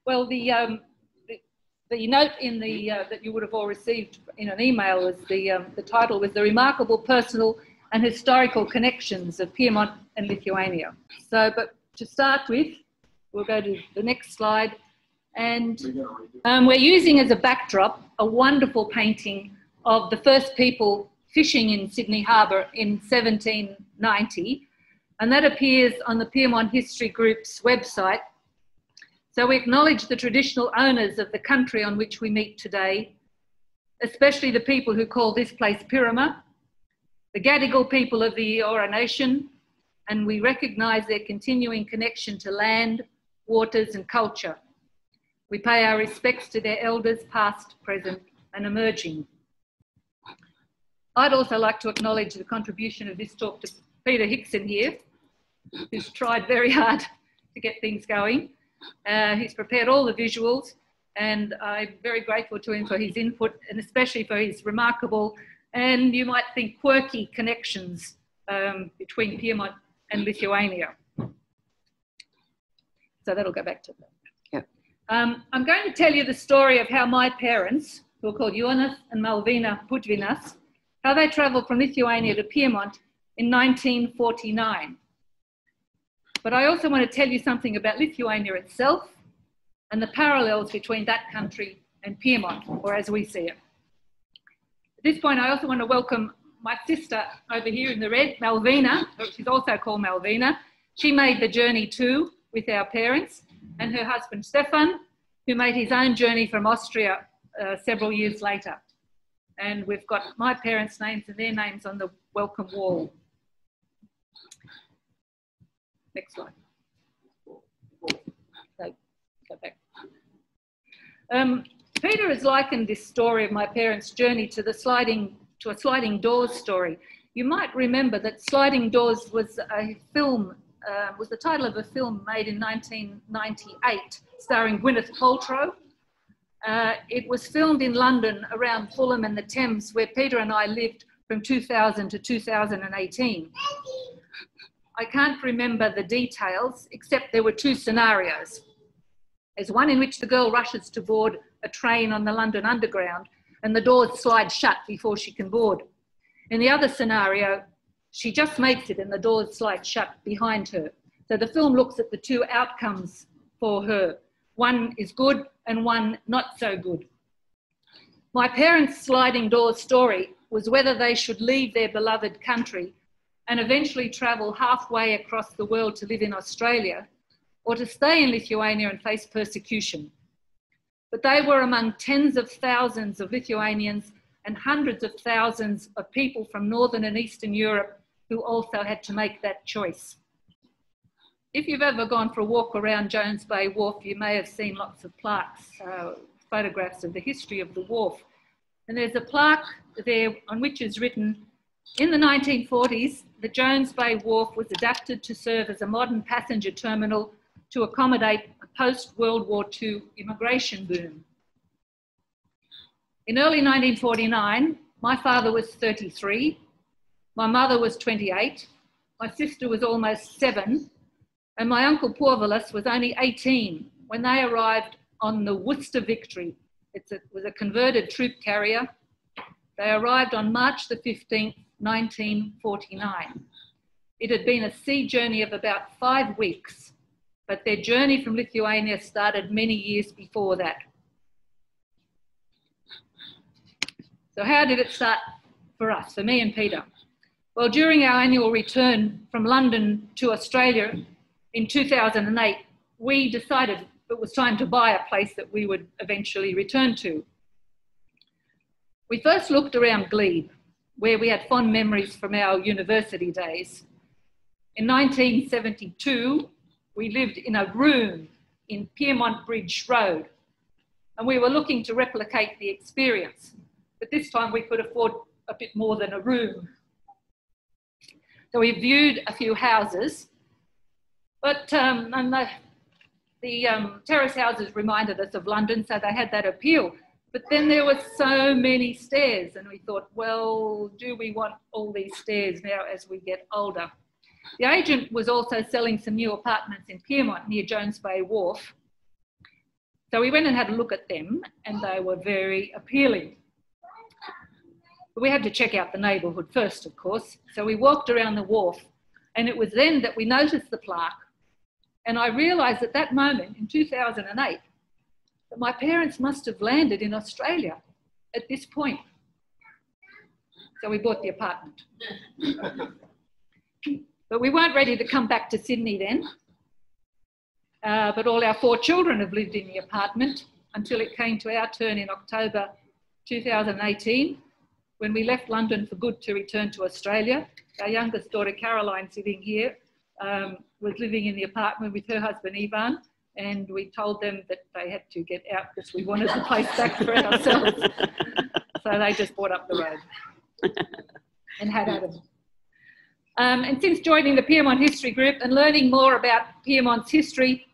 Well, the note in the that you would have all received in an email was the title was "The Remarkable Personal and Historical Connections of Pyrmont and Lithuania." So, but to start with, we'll go to the next slide, and we're using as a backdrop a wonderful painting of the first people fishing in Sydney Harbour in 1790, and that appears on the Pyrmont History Group's website. So we acknowledge the traditional owners of the country on which we meet today, especially the people who call this place Pyrmont, the Gadigal people of the Eora Nation, and we recognise their continuing connection to land, waters and culture. We pay our respects to their elders, past, present and emerging. I'd also like to acknowledge the contribution of this talk to Peter Hickson here, who's tried very hard to get things going. He's prepared all the visuals, and I'm very grateful to him for his input, and especially for his remarkable and, you might think, quirky connections between Pyrmont and Lithuania. So that'll go back to that. Yeah. I'm going to tell you the story of how my parents, who are called Jonas and Malvina Putvinas, how they travelled from Lithuania to Pyrmont in 1949. But I also want to tell you something about Lithuania itself and the parallels between that country and Pyrmont, or as we see it. At this point, I also want to welcome my sister over here in the red, Malvina. She's also called Malvina. She made the journey too with our parents, and her husband Stefan, who made his own journey from Austria several years later. And we've got my parents' names and their names on the welcome wall. Next slide. So, go back. Peter has likened this story of my parents' journey to a sliding doors story. You might remember that Sliding Doors was a film, was the title of a film made in 1998, starring Gwyneth Paltrow. It was filmed in London around Fulham and the Thames, where Peter and I lived from 2000 to 2018. I can't remember the details, except there were two scenarios. There's one in which the girl rushes to board a train on the London Underground and the doors slide shut before she can board. In the other scenario, she just makes it and the doors slide shut behind her. So the film looks at the two outcomes for her. One is good and one not so good. My parents' sliding doors story was whether they should leave their beloved country and eventually travel halfway across the world to live in Australia, or to stay in Lithuania and face persecution. But they were among tens of thousands of Lithuanians and hundreds of thousands of people from Northern and Eastern Europe who also had to make that choice. If you've ever gone for a walk around Jones Bay Wharf, you may have seen lots of plaques, photographs of the history of the wharf. And there's a plaque there on which is written, in the 1940s, the Jones Bay Wharf was adapted to serve as a modern passenger terminal to accommodate a post-World War II immigration boom. In early 1949, my father was 33, my mother was 28, my sister was almost 7, and my uncle Porvalis was only 18 when they arrived on the Worcester Victory. It was a converted troop carrier. They arrived on March the 15th, 1949. It had been a sea journey of about 5 weeks, but their journey from Lithuania started many years before that. So how did it start for us, for me and Peter? Well, during our annual return from London to Australia in 2008, we decided it was time to buy a place that we would eventually return to. We first looked around Glebe, where we had fond memories from our university days. In 1972, we lived in a room in Pyrmont Bridge Road, and we were looking to replicate the experience, but this time we could afford a bit more than a room. So we viewed a few houses, but the terrace houses reminded us of London, so they had that appeal. But then there were so many stairs, and we thought, well, do we want all these stairs now as we get older? The agent was also selling some new apartments in Pyrmont near Jones Bay Wharf. So we went and had a look at them, and they were very appealing. But we had to check out the neighbourhood first, of course. So we walked around the wharf, and it was then that we noticed the plaque. And I realised at that moment, in 2008, that my parents must have landed in Australia at this point. So we bought the apartment. But we weren't ready to come back to Sydney then. But all our 4 children have lived in the apartment until it came to our turn in October 2018, when we left London for good to return to Australia. Our youngest daughter, Caroline, sitting here, was living in the apartment with her husband, Ivan, and we told them that they had to get out because we wanted the place back for ourselves. So they just bought up the road and had at them. And since joining the Pyrmont History Group and learning more about Pyrmont's history,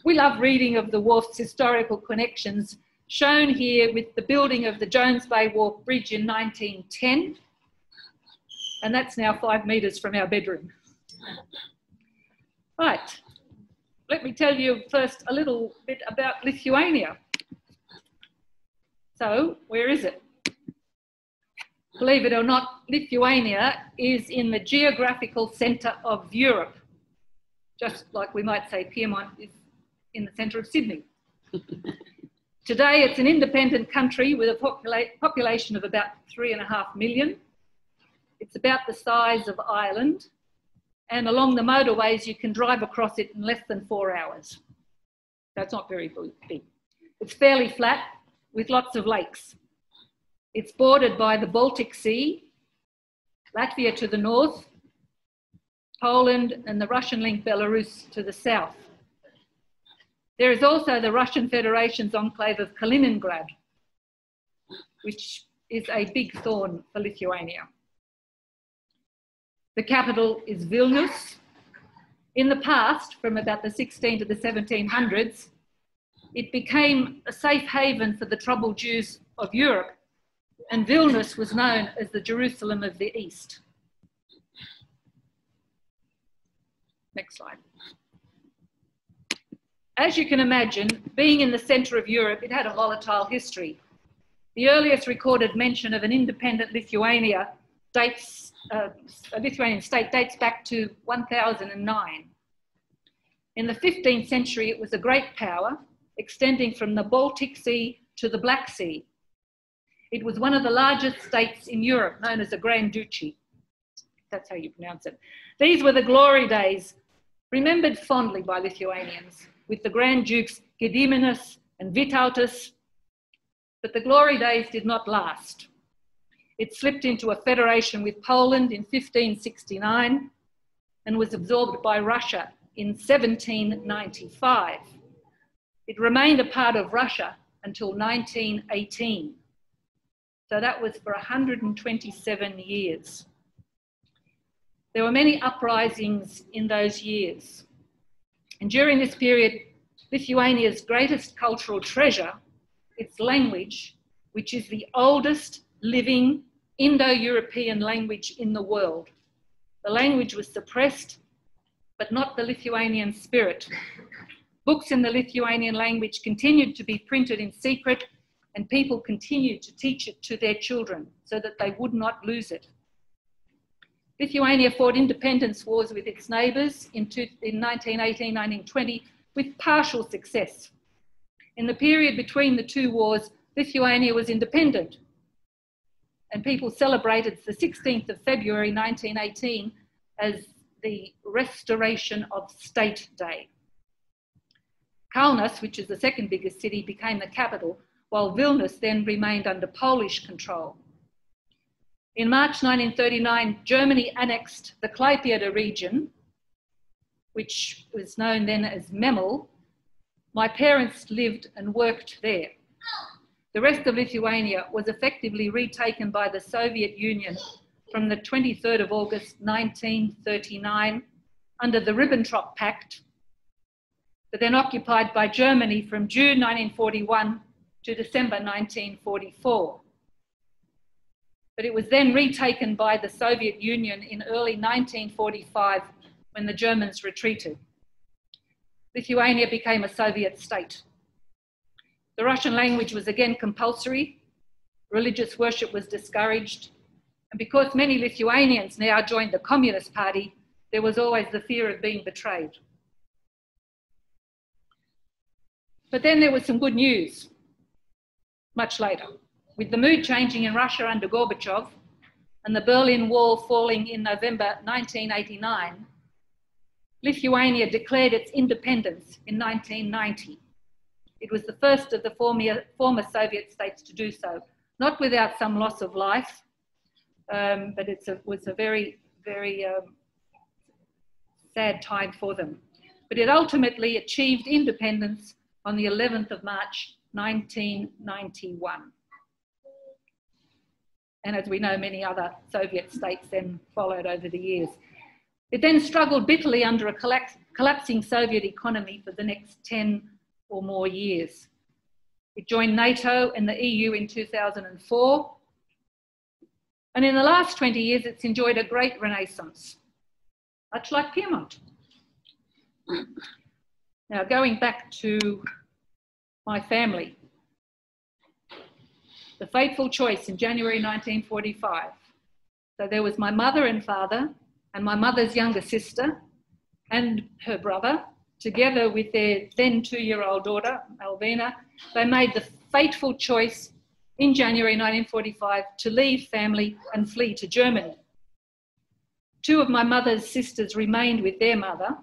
we love reading of the wharf's historical connections, shown here with the building of the Jones Bay Wharf Bridge in 1910. And that's now 5 metres from our bedroom. Right, let me tell you first a little bit about Lithuania. So, where is it? Believe it or not, Lithuania is in the geographical centre of Europe, just like we might say Pyrmont is in the centre of Sydney. Today, it's an independent country with a population of about 3.5 million. It's about the size of Ireland, and along the motorways, you can drive across it in less than 4 hours. That's not very big. It's fairly flat with lots of lakes. It's bordered by the Baltic Sea, Latvia to the north, Poland and the Russian link Belarus to the south. There is also the Russian Federation's enclave of Kaliningrad, which is a big thorn for Lithuania. The capital is Vilnius. In the past, from about the 16 to the 1700s, it became a safe haven for the troubled Jews of Europe, and Vilnius was known as the Jerusalem of the East. Next slide. As you can imagine, being in the centre of Europe, it had a volatile history. The earliest recorded mention of an independent Lithuania a Lithuanian state dates back to 1009. In the 15th century, it was a great power, extending from the Baltic Sea to the Black Sea. It was one of the largest states in Europe, known as a Grand Duchy. That's how you pronounce it. These were the glory days, remembered fondly by Lithuanians, with the Grand Dukes Gediminas and Vytautas, but the glory days did not last. It slipped into a federation with Poland in 1569 and was absorbed by Russia in 1795. It remained a part of Russia until 1918. So that was for 127 years. There were many uprisings in those years. And during this period, Lithuania's greatest cultural treasure, its language, which is the oldest living Indo-European language in the world. The language was suppressed, but not the Lithuanian spirit. Books in the Lithuanian language continued to be printed in secret, and people continued to teach it to their children so that they would not lose it. Lithuania fought independence wars with its neighbours in 1918, 1920 with partial success. In the period between the two wars, Lithuania was independent, and people celebrated the 16th of February 1918 as the Restoration of State Day. Kaunas, which is the second biggest city, became the capital, while Vilnius then remained under Polish control. In March 1939, Germany annexed the Klaipėda region, which was known then as Memel. My parents lived and worked there. The rest of Lithuania was effectively retaken by the Soviet Union from the 23rd of August 1939 under the Ribbentrop Pact, but then occupied by Germany from June 1941 to December 1944. But it was then retaken by the Soviet Union in early 1945 when the Germans retreated. Lithuania became a Soviet state. The Russian language was again compulsory. Religious worship was discouraged. And because many Lithuanians now joined the Communist Party, there was always the fear of being betrayed. But then there was some good news much later. With the mood changing in Russia under Gorbachev and the Berlin Wall falling in November 1989, Lithuania declared its independence in 1990. It was the first of the former Soviet states to do so, not without some loss of life, but it was a very, very sad time for them. But it ultimately achieved independence on the 11th of March, 1991. And as we know, many other Soviet states then followed over the years. It then struggled bitterly under a collapsing Soviet economy for the next 10 or more years. It joined NATO and the EU in 2004. And in the last 20 years, it's enjoyed a great renaissance, much like Pyrmont. Now, going back to my family, the fateful choice in January 1945. So there was my mother and father and my mother's younger sister and her brother, together with their then 2-year-old daughter, Alvina. They made the fateful choice in January 1945 to leave family and flee to Germany. 2 of my mother's sisters remained with their mother,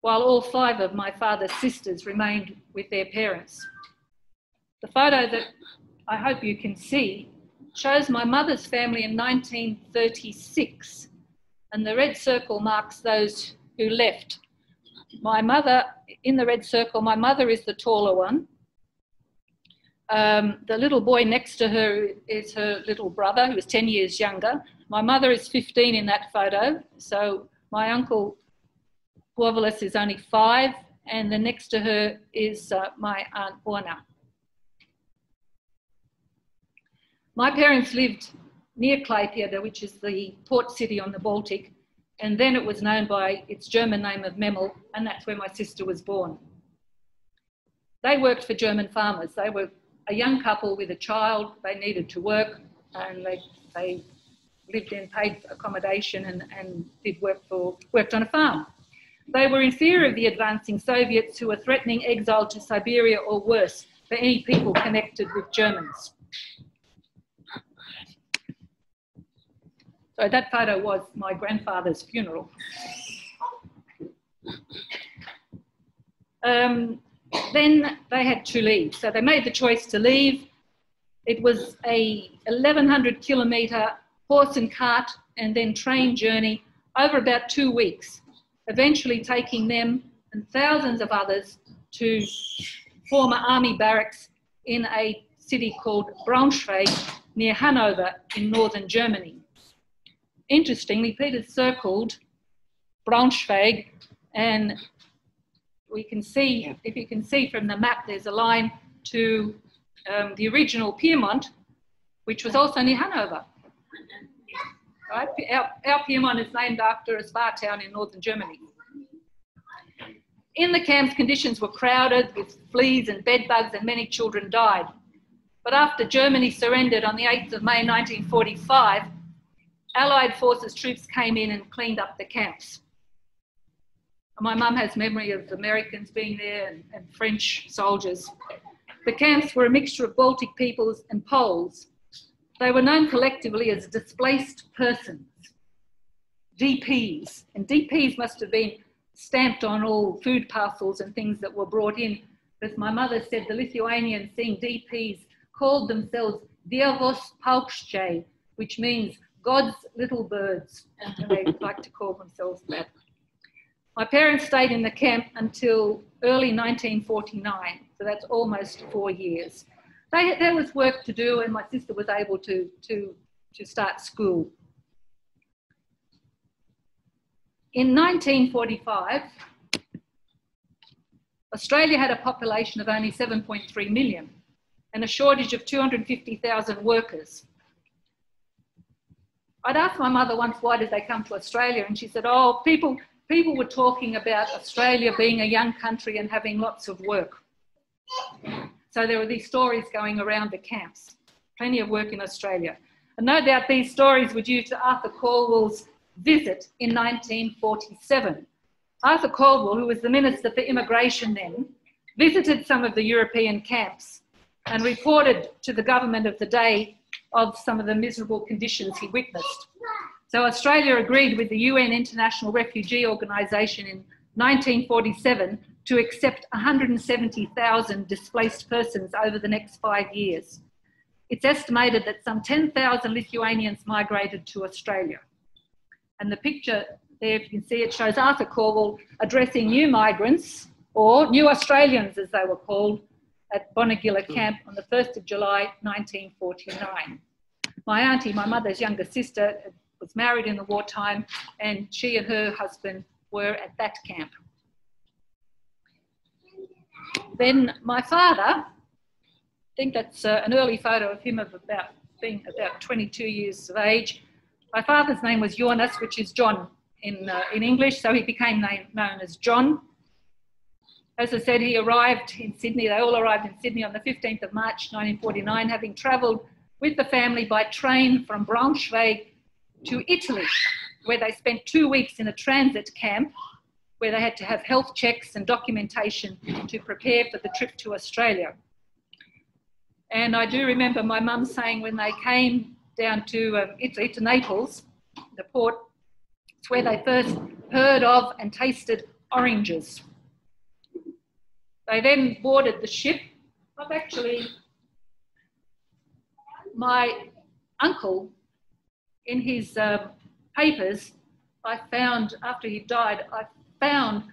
while all 5 of my father's sisters remained with their parents. The photo that I hope you can see shows my mother's family in 1936, and the red circle marks those who left. My mother, in the red circle, my mother is the taller one. The little boy next to her is her little brother, who is 10 years younger. My mother is 15 in that photo, so my uncle Puovalis is only 5, and the next to her is my Aunt Orna. My parents lived near Klaipėda, which is the port city on the Baltic, and then it was known by its German name of Memel, and that's where my sister was born. They worked for German farmers. They were a young couple with a child. They needed to work, and they lived in paid accommodation and worked on a farm. They were in fear of the advancing Soviets, who were threatening exile to Siberia or worse for any people connected with Germans. So that photo was my grandfather's funeral. Then they had to leave. So they made the choice to leave. It was a 1,100 kilometre horse and cart and then train journey over about 2 weeks, eventually taking them and thousands of others to former army barracks in a city called Braunschweig near Hanover in northern Germany. Interestingly, Peter circled Braunschweig, and we can see, if you can see from the map, there's a line to the original Pyrmont, which was also near Hanover. Right? Our Pyrmont is named after a spa town in northern Germany. In the camps, conditions were crowded with fleas and bed bugs, and many children died. But after Germany surrendered on the 8th of May 1945, Allied forces troops came in and cleaned up the camps. My mum has memory of Americans being there and French soldiers. The camps were a mixture of Baltic peoples and Poles. They were known collectively as displaced persons, DPs. And DPs must have been stamped on all food parcels and things that were brought in. As my mother said, the Lithuanians, seeing DPs, called themselves Dievos paukščiai, which means God's little birds, and they like to call themselves that. My parents stayed in the camp until early 1949, so that's almost 4 years. There was work to do, and my sister was able to start school. In 1945, Australia had a population of only 7.3 million and a shortage of 250,000 workers. I'd asked my mother once, why did they come to Australia? And she said, oh, people were talking about Australia being a young country and having lots of work. So there were these stories going around the camps, plenty of work in Australia. And no doubt these stories were due to Arthur Caldwell's visit in 1947. Arthur Caldwell, who was the Minister for Immigration then, visited some of the European camps and reported to the government of the day of some of the miserable conditions he witnessed. So Australia agreed with the UN International Refugee Organisation in 1947 to accept 170,000 displaced persons over the next 5 years. It's estimated that some 10,000 Lithuanians migrated to Australia. And the picture there, if you can see, it shows Arthur Caldwell addressing new migrants, or new Australians as they were called, at Bonegilla camp on the 1st of July 1949. My auntie, my mother's younger sister, was married in the wartime, and she and her husband were at that camp. Then my father, I think that's an early photo of him of being about 22 years of age. My father's name was Jonas, which is John in English, so he became known as John. As I said, he arrived in Sydney. They all arrived in Sydney on the 15th of March 1949, having travelled with the family by train from Braunschweig to Italy, where they spent 2 weeks in a transit camp where they had to have health checks and documentation to prepare for the trip to Australia. And I do remember my mum saying when they came down to Italy, to Naples, the port, it's where they first heard of and tasted oranges. They then boarded the ship. My uncle, in his papers, I found, after he died, I found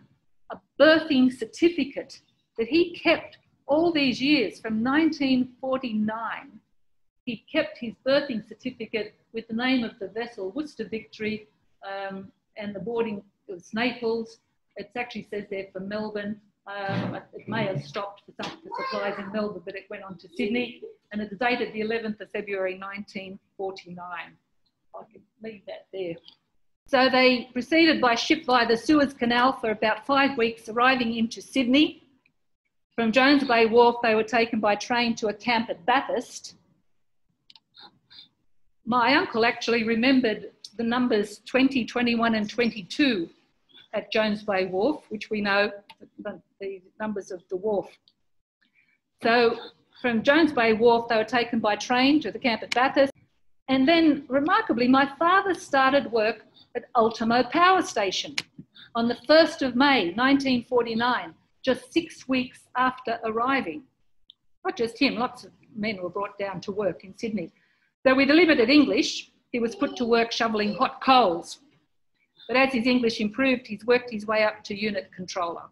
a birthing certificate that he kept all these years, from 1949. He kept his birthing certificate with the name of the vessel, Worcester Victory, and the boarding was Naples. It actually says there for Melbourne. It may have stopped for supplies in Melbourne, but it went on to Sydney. And it's dated the 11th of February 1949. I can leave that there. So they proceeded by ship via the Suez Canal for about 5 weeks, arriving into Sydney. From Jones Bay Wharf, they were taken by train to a camp at Bathurst. My uncle actually remembered the numbers 20, 21 and 22 at Jones Bay Wharf, which we know the numbers of the wharf. So from Jones Bay Wharf, they were taken by train to the camp at Bathurst. And then, remarkably, my father started work at Ultimo Power Station on the 1st of May, 1949, just 6 weeks after arriving. Not just him, lots of men were brought down to work in Sydney. Though with limited English, he was put to work shoveling hot coals. But as his English improved, he's worked his way up to unit controller.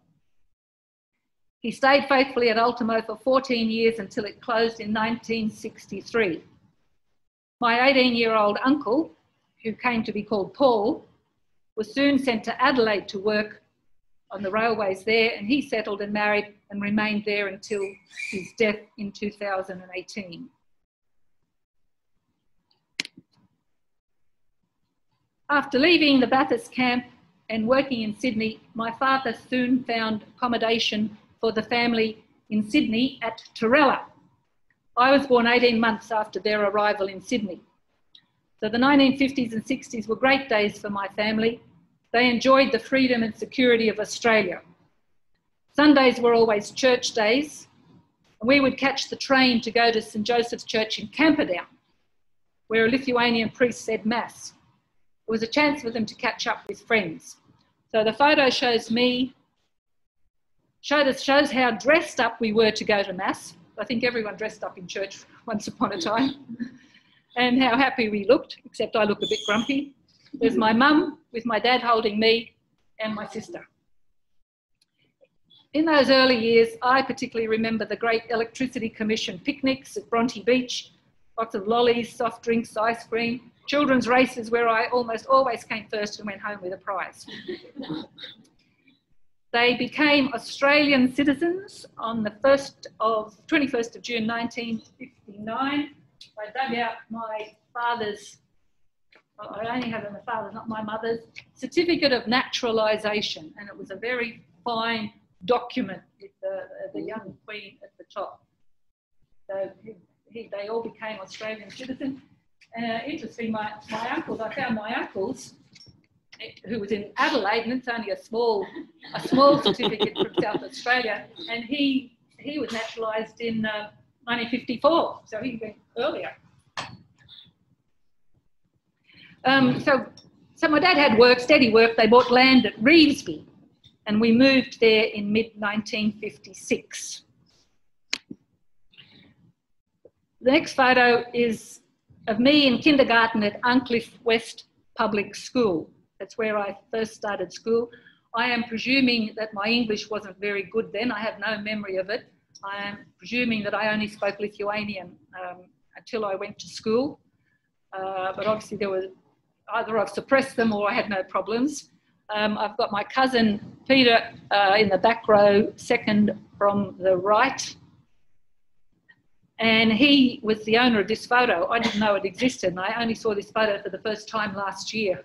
He stayed faithfully at Ultimo for 14 years until it closed in 1963. My 18-year-old uncle, who came to be called Paul, was soon sent to Adelaide to work on the railways there, and he settled and married and remained there until his death in 2018. After leaving the Bathurst camp and working in Sydney, my father soon found accommodation for the family in Sydney at Torella. I was born 18 months after their arrival in Sydney. So the 1950s and 60s were great days for my family. They enjoyed the freedom and security of Australia. Sundays were always church days, and we would catch the train to go to St Joseph's Church in Camperdown, where a Lithuanian priest said Mass. It was a chance for them to catch up with friends. So the photo shows me, shows how dressed up we were to go to Mass. I think everyone dressed up in church once upon a time. And how happy we looked, except I look a bit grumpy. There's my mum with my dad holding me and my sister. In those early years, I particularly remember the great Electricity Commission picnics at Bronte Beach, lots of lollies, soft drinks, ice cream, children's races where I almost always came first and went home with a prize. They became Australian citizens on the 21st of June 1959. I dug out my father's, I only have my father's, not my mother's, certificate of naturalisation, and it was a very fine document with the young Queen at the top. So they all became Australian citizens. Interesting, my uncles, I found my uncles, who was in Adelaide, and it's only a small certificate from South Australia, and he was naturalised in 1954, so he went earlier. So my dad had work, steady work. They bought land at Revesby, and we moved there in mid-1956. The next photo is of me in kindergarten at Uncliffe West Public School. That's where I first started school. I am presuming that my English wasn't very good then. I have no memory of it. I am presuming that I only spoke Lithuanian until I went to school. But obviously there was, either I've suppressed them or I had no problems. I've got my cousin Peter in the back row, second from the right. And he was the owner of this photo. I didn't know it existed, and I only saw this photo for the first time last year.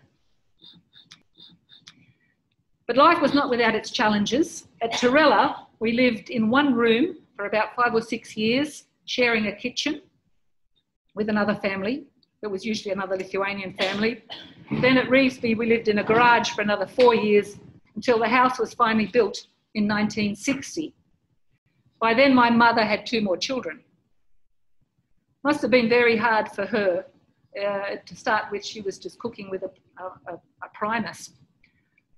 But life was not without its challenges. At Torella, we lived in one room for about 5 or 6 years, sharing a kitchen with another family. It was usually another Lithuanian family. Then at Revesby, we lived in a garage for another 4 years until the house was finally built in 1960. By then, my mother had 2 more children. Must have been very hard for her. To start with, she was just cooking with a Primus.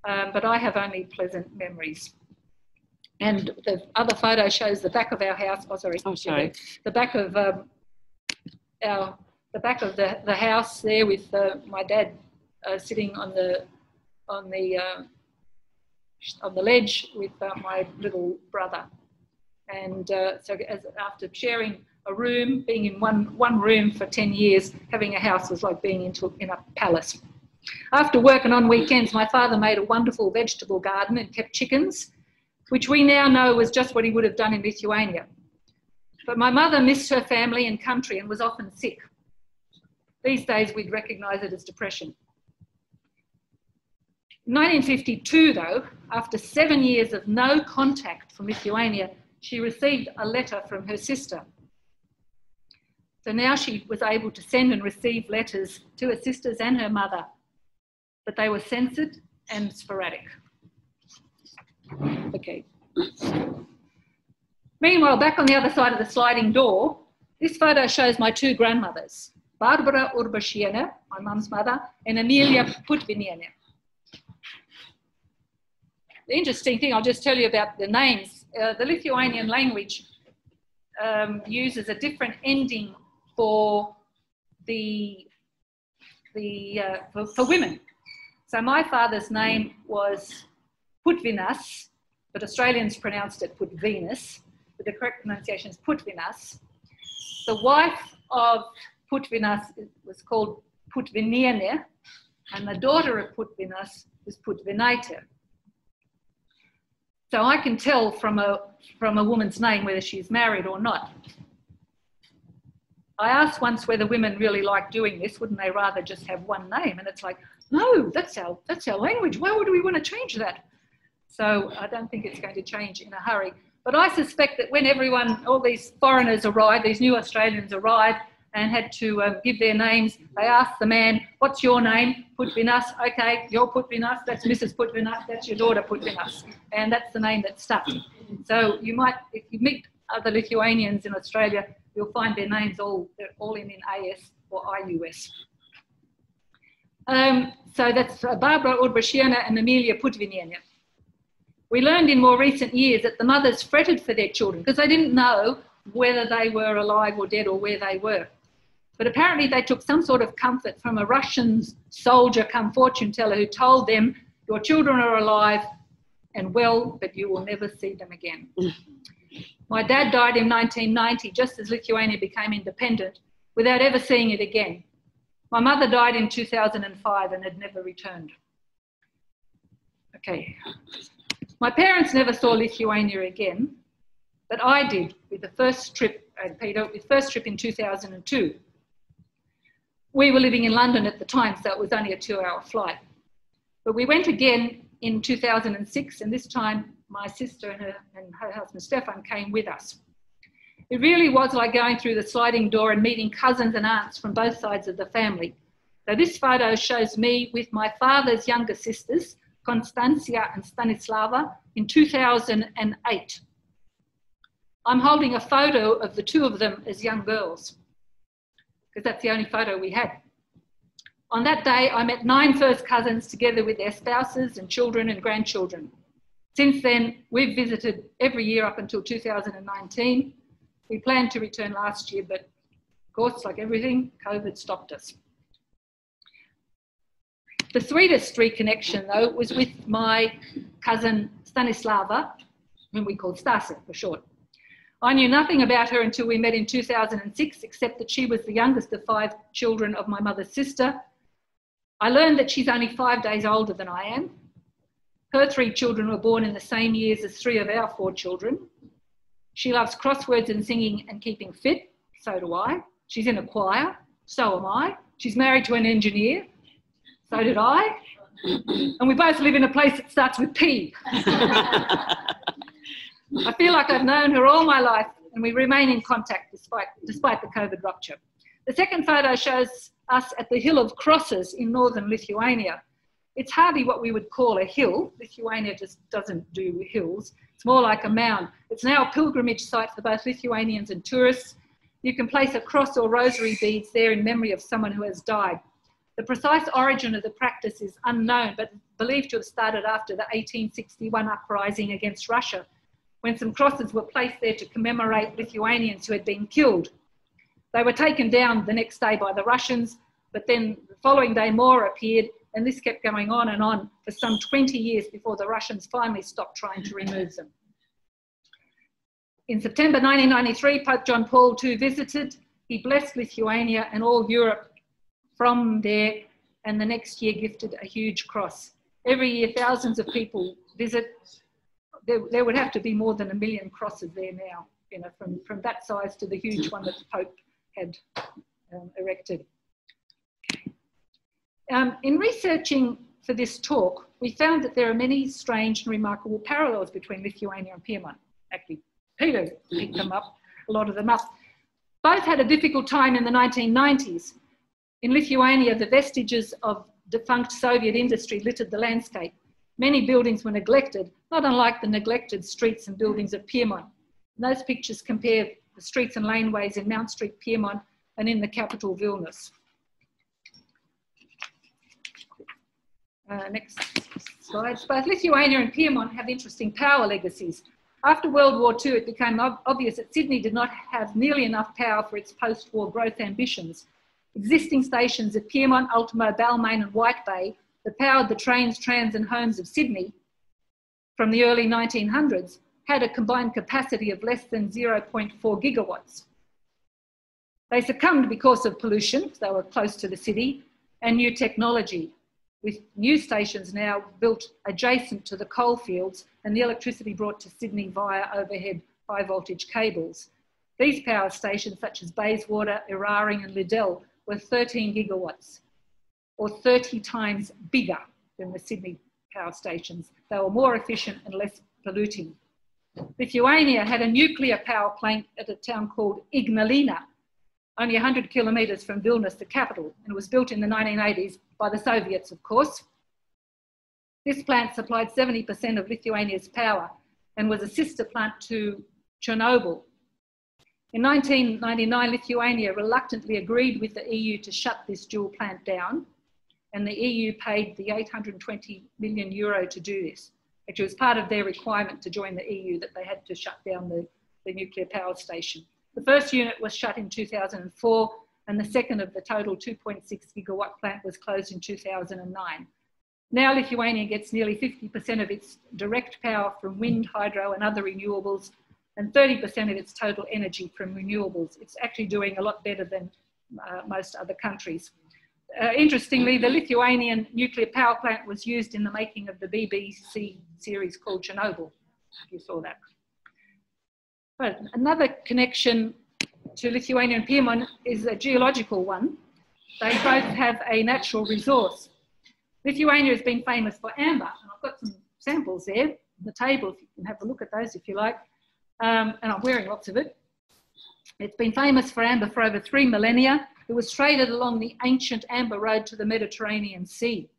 But I have only pleasant memories. And the other photo shows the back of our house. Oh, sorry. Oh, sorry. The back of the house there with my dad sitting on the ledge with my little brother. And so after sharing a room, being in one room for 10 years, having a house was like being in a palace. After work and on weekends, my father made a wonderful vegetable garden and kept chickens, which we now know was just what he would have done in Lithuania. But my mother missed her family and country and was often sick. These days, we'd recognise it as depression. In 1952, though, after 7 years of no contact from Lithuania, she received a letter from her sister. So now she was able to send and receive letters to her sisters and her mother, but they were censored and sporadic. Okay. Meanwhile, back on the other side of the sliding door, this photo shows my 2 grandmothers, Barbara Urbashiene, my mum's mother, and Emilia Putviniene. The interesting thing, I'll just tell you about the names. The Lithuanian language uses a different ending for for women. So my father's name was Putvinas, but Australians pronounced it Putvinus, but the correct pronunciation is Putvinas. The wife of Putvinas was called Putviniene, and the daughter of Putvinas was Putvinaite. So I can tell from a woman's name whether she's married or not. I asked once whether women really like doing this. Wouldn't they rather just have one name? And it's like, no, that's our language. Why would we want to change that? So I don't think it's going to change in a hurry. But I suspect that when all these foreigners arrived, these new Australians arrived and had to give their names, they asked the man, what's your name? Putvinas. Okay, you're Putvinas. That's Mrs. Putvinas. That's your daughter Putvinas. And that's the name that stuck. So you might, if you meet other Lithuanians in Australia, you'll find their names they're all in AS or IUS. So that's Barbara Urbashiene and Emilia Putviniene. We learned in more recent years that the mothers fretted for their children because they didn't know whether they were alive or dead or where they were. But apparently they took some sort of comfort from a Russian soldier come fortune teller who told them, your children are alive and well, but you will never see them again. My dad died in 1990, just as Lithuania became independent, without ever seeing it again. My mother died in 2005 and had never returned. Okay. My parents never saw Lithuania again, but I did with the first trip, Peter, the first trip in 2002. We were living in London at the time, so it was only a 2-hour flight. But we went again in 2006, and this time my sister and her husband Stefan came with us. It really was like going through the sliding door and meeting cousins and aunts from both sides of the family. So this photo shows me with my father's younger sisters, Konstantia and Stanislava, in 2008. I'm holding a photo of the two of them as young girls, because that's the only photo we had. On that day, I met 9 first cousins together with their spouses and children and grandchildren. Since then, we've visited every year up until 2019. We planned to return last year, but of course, like everything, COVID stopped us. The sweetest reconnection, though, was with my cousin Stanislava, whom we called Stasa for short. I knew nothing about her until we met in 2006, except that she was the youngest of 5 children of my mother's sister. I learned that she's only 5 days older than I am. Her 3 children were born in the same years as 3 of our 4 children. She loves crosswords and singing and keeping fit. So do I. She's in a choir. So am I. She's married to an engineer. So did I. And we both live in a place that starts with P. I feel like I've known her all my life, and we remain in contact despite the COVID rupture. The second photo shows us at the Hill of Crosses in northern Lithuania. It's hardly what we would call a hill. Lithuania just doesn't do hills. It's more like a mound. It's now a pilgrimage site for both Lithuanians and tourists. You can place a cross or rosary beads there in memory of someone who has died. The precise origin of the practice is unknown, but believed to have started after the 1861 uprising against Russia, when some crosses were placed there to commemorate Lithuanians who had been killed. They were taken down the next day by the Russians, but then the following day more appeared, and this kept going on for some 20 years before the Russians finally stopped trying to remove them. In September 1993, Pope John Paul II visited. He blessed Lithuania and all Europe from there, and the next year gifted a huge cross. Every year, thousands of people visit. There would have to be more than 1 million crosses there now, you know, from that size to the huge one that the Pope had erected. In researching for this talk, we found that there are many strange and remarkable parallels between Lithuania and Pyrmont. Actually, Peter picked them up, a lot of them up. Both had a difficult time in the 1990s. In Lithuania, the vestiges of defunct Soviet industry littered the landscape. Many buildings were neglected, not unlike the neglected streets and buildings of Pyrmont. And those pictures compare the streets and laneways in Mount Street, Pyrmont, and in the capital, Vilnius. Next slide. Both Lithuania and Pyrmont have interesting power legacies. After World War II, it became obvious that Sydney did not have nearly enough power for its post-war growth ambitions. Existing stations at Pyrmont, Ultimo, Balmain and White Bay that powered the trains, trams and homes of Sydney from the early 1900s had a combined capacity of less than 0.4 gigawatts. They succumbed because of pollution, they were close to the city, and new technology, with new stations now built adjacent to the coal fields and the electricity brought to Sydney via overhead high voltage cables. These power stations, such as Bayswater, Eraring and Liddell, were 13 gigawatts, or 30 times bigger than the Sydney power stations. They were more efficient and less polluting. Lithuania had a nuclear power plant at a town called Ignalina, only 100 kilometres from Vilnius, the capital, and it was built in the 1980s by the Soviets, of course. This plant supplied 70% of Lithuania's power and was a sister plant to Chernobyl. In 1999, Lithuania reluctantly agreed with the EU to shut this dual plant down, and the EU paid the 820 million euro to do this. Actually, it was part of their requirement to join the EU that they had to shut down the nuclear power station. The first unit was shut in 2004, and the second of the total 2.6 gigawatt plant was closed in 2009. Now Lithuania gets nearly 50% of its direct power from wind, hydro and other renewables, and 30% of its total energy from renewables. It's actually doing a lot better than most other countries. Interestingly, the Lithuanian nuclear power plant was used in the making of the BBC series called Chernobyl, if you saw that. But another connection to Lithuania and Pyrmont is a geological one. They both have a natural resource. Lithuania has been famous for amber, and I've got some samples there on the table, if you can have a look at those if you like. And I'm wearing lots of it. It's been famous for amber for over 3 millennia. It was traded along the ancient amber road to the Mediterranean Sea.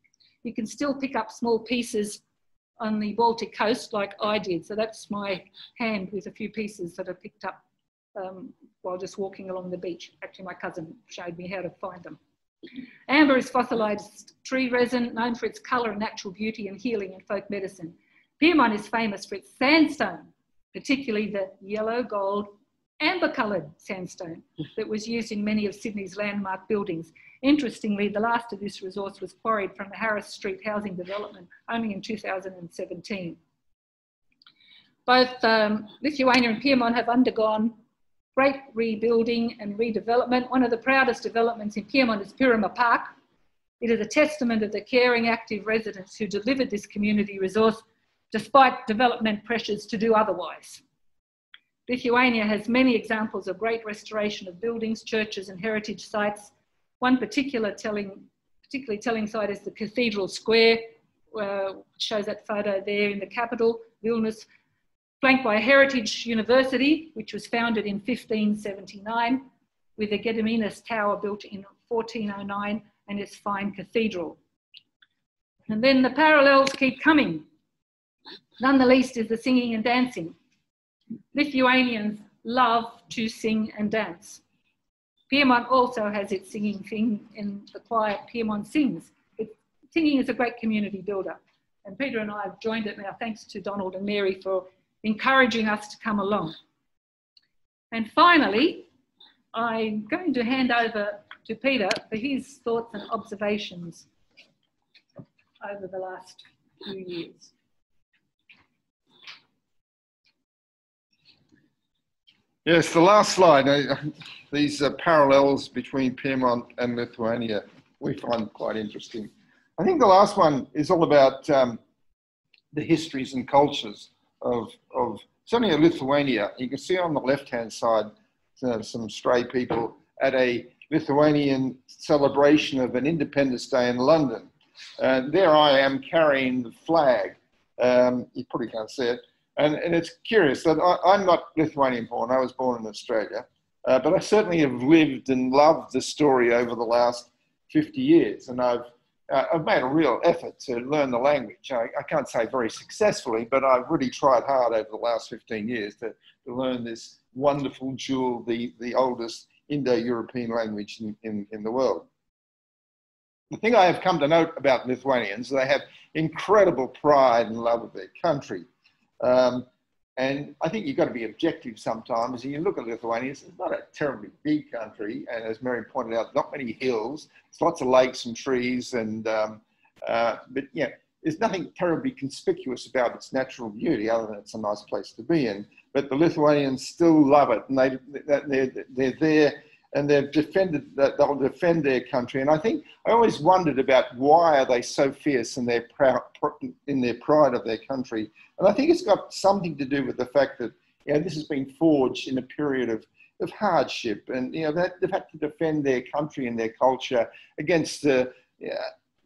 You can still pick up small pieces on the Baltic coast like I did. So that's my hand with a few pieces that I picked up while just walking along the beach. Actually, my cousin showed me how to find them. Amber is fossilised tree resin, known for its colour and natural beauty and healing in folk medicine. Pyrmont is famous for its sandstone, particularly the yellow gold amber-coloured sandstone that was used in many of Sydney's landmark buildings. Interestingly, the last of this resource was quarried from the Harris Street housing development only in 2017. Both Lithuania and Pyrmont have undergone great rebuilding and redevelopment. One of the proudest developments in Pyrmont is Pyrmont Park. It is a testament of the caring, active residents who delivered this community resource despite development pressures to do otherwise. Lithuania has many examples of great restoration of buildings, churches and heritage sites. One particularly telling site is the Cathedral Square, shows that photo there in the capital, Vilnius, flanked by a heritage university, which was founded in 1579, with the Gediminas Tower built in 1409 and its fine cathedral. And then the parallels keep coming. None the least is the singing and dancing. Lithuanians love to sing and dance. Pyrmont also has its singing thing in the choir Pyrmont Sings. Singing is a great community builder. And Peter and I have joined it now, thanks to Donald and Mary for encouraging us to come along. And finally, I'm going to hand over to Peter for his thoughts and observations over the last few years. Yes, the last slide, these parallels between Pyrmont and Lithuania, we find quite interesting. I think the last one is all about the histories and cultures of certainly Lithuania. You can see on the left-hand side some stray people at a Lithuanian celebration of an Independence Day in London. There I am carrying the flag. You probably can't see it. And it's curious that I'm not Lithuanian born, I was born in Australia, but I certainly have lived and loved the story over the last 50 years. And I've made a real effort to learn the language. I can't say very successfully, but I've really tried hard over the last 15 years to learn this wonderful jewel, the oldest Indo-European language in the world. The thing I have come to note about Lithuanians, they have incredible pride and love of their country. And I think you've got to be objective sometimes. And you look at Lithuania, it's not a terribly big country. And as Mary pointed out, not many hills. There's lots of lakes and trees. And, but yeah, there's nothing terribly conspicuous about its natural beauty other than it's a nice place to be in. But the Lithuanians still love it. And they're there and they've defended that, they'll defend their country. And I think I always wondered about why are they so fierce in their pride of their country. And I think it's got something to do with the fact that, you know, this has been forged in a period of hardship, and, you know, that they've had to defend their country and their culture against the,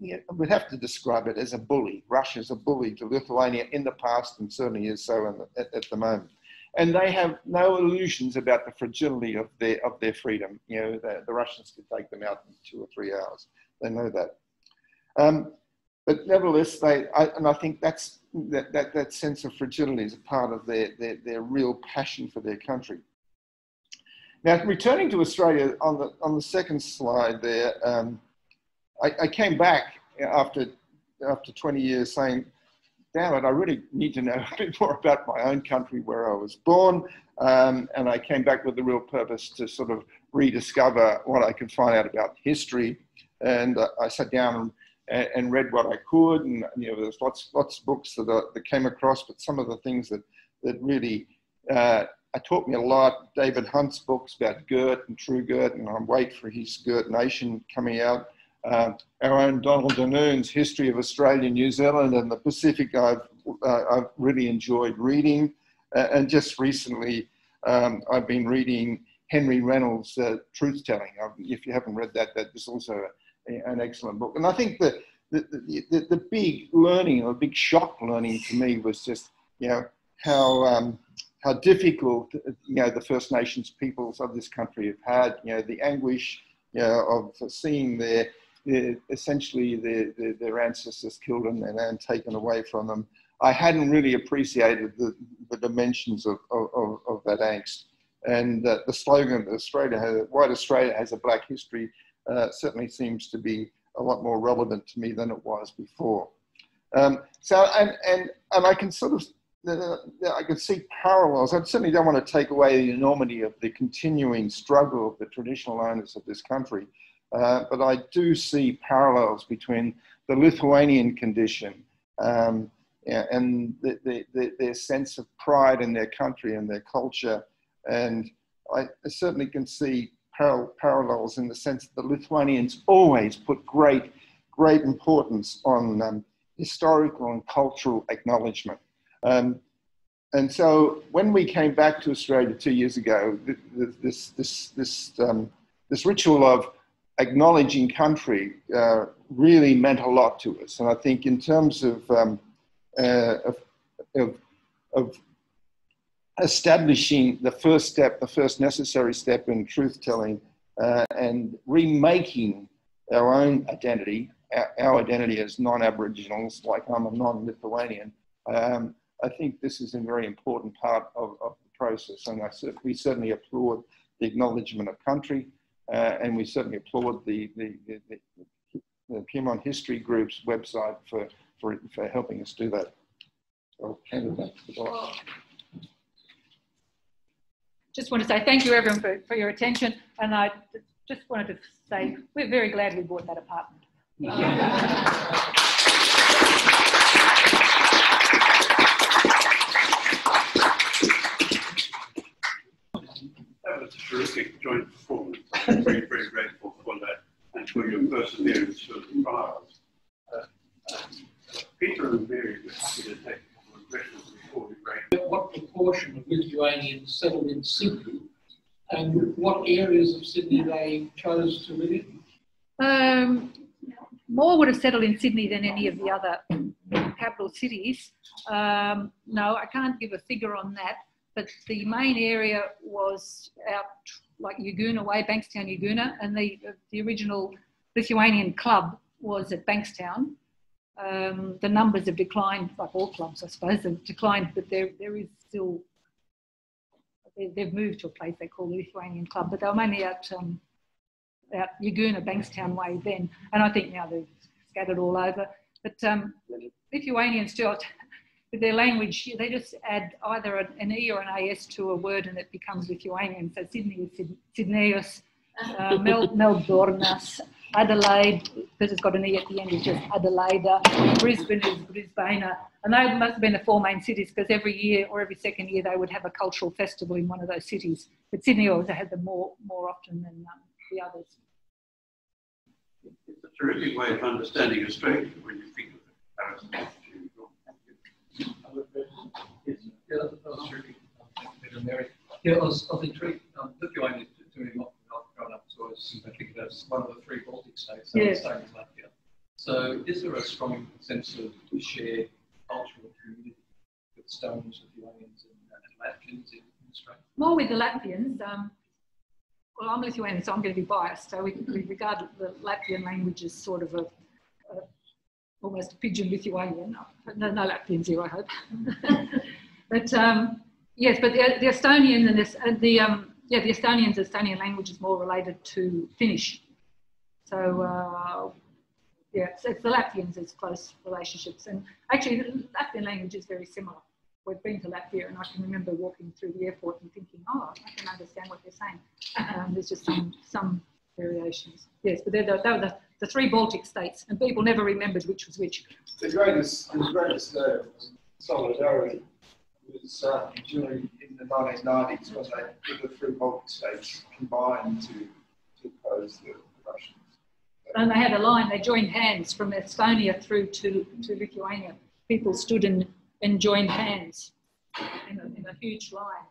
we'd have to describe it as a bully. Russia's a bully to Lithuania in the past and certainly is so at the moment. And they have no illusions about the fragility of their freedom. You know, the Russians could take them out in 2 or 3 hours. They know that. But nevertheless, I think that sense of fragility is a part of their real passion for their country. Now, returning to Australia, on the second slide there, I came back after 20 years saying, damn it, I really need to know a bit more about my own country where I was born. And I came back with the real purpose to sort of rediscover what I could find out about history. And I sat down and read what I could. And, you know, there's lots of books that came across, but some of the things that really taught me a lot. David Hunt's books about Gert and True Gert, and I'm waiting for his Gert Nation coming out. Our own Donald Danoon's History of Australia, New Zealand and the Pacific, I've really enjoyed reading. And just recently, I've been reading Henry Reynolds' Truth Telling. If you haven't read that, that is also an excellent book. And I think that the big learning, or big shock learning to me was just, you know, how how difficult, the First Nations peoples of this country have had, the anguish, of seeing essentially their ancestors killed and their land taken away from them. I hadn't really appreciated the dimensions of that angst. And the slogan, White Australia has a black history, certainly seems to be a lot more relevant to me than it was before. And I can sort of, I can see parallels. I certainly don't want to take away the enormity of the continuing struggle of the traditional owners of this country, but I do see parallels between the Lithuanian condition and their sense of pride in their country and their culture. And I certainly can see parallels in the sense that the Lithuanians always put great importance on historical and cultural acknowledgement. And so when we came back to Australia 2 years ago, this ritual of acknowledging country really meant a lot to us. And I think in terms of establishing the first step, the first necessary step in truth-telling and remaking our own identity, our identity as non-Aboriginals, like I'm a non-Lithuanian, I think this is a very important part of the process. And we certainly applaud the acknowledgement of country, and we certainly applaud the Pyrmont History Group's website for helping us do that. I'll hand it back to the boss. Just want to say thank you everyone for your attention, and I just wanted to say we're very glad we bought that apartment. That was a terrific joint performance. I'm very, very grateful for that and for your perseverance through the trials. Peter and Mary were happy to take a couple of questions before we break. What proportion of Lithuanians settled in Sydney, and what areas of Sydney they chose to live in? More would have settled in Sydney than any of the other capital cities. No, I can't give a figure on that, but the main area was out like Yagoona way, Bankstown, Yagoona, and the original Lithuanian club was at Bankstown. The numbers have declined, like all clubs, I suppose, have declined, but there is still, they've moved to a place they call the Lithuanian Club, but they were mainly out Yagoona, Bankstown way then, and I think now they're scattered all over. But Lithuanians still, with their language, they just add either an E or an AS to a word and it becomes Lithuanian. So Sydney is Sydneyos, Melbourne, Adelaide, because it's got an E at the end, it's just Adelaide. Brisbane is Brisbane. And they must have been the four main cities because every year or every second year they would have a cultural festival in one of those cities. But Sydney always had them more often than the others. It's a terrific way of understanding Australia when you think of the comparison. Other questions? Yes. Yeah, that was terrific. Mary. Yeah, I was intrigued. Lithuania is doing what I've grown up to as, I think that's one of the three Baltic states, so yes. The same as Latvia. So is there a strong sense of shared cultural community with Estonians, Lithuanians and Latvians in Australia? More with the Latvians. Well, I'm Lithuanian, so I'm going to be biased. So we regard the Latvian language as sort of almost a pidgin Lithuanian. No Latvians here, I hope. But yes, but the Estonians and the Estonian language is more related to Finnish. So yeah, so it's the Latvians as close relationships, and actually the Latvian language is very similar. We've been to Latvia, and I can remember walking through the airport and thinking, oh, I can understand what they're saying. There's just some variations. Yes, but they were the three Baltic states, and people never remembered which was which. The greatest solidarity was during in the 1990s when the three Baltic states combined to oppose the Russians. And they had a line, they joined hands from Estonia through to Lithuania. People stood and joined hands in a huge line.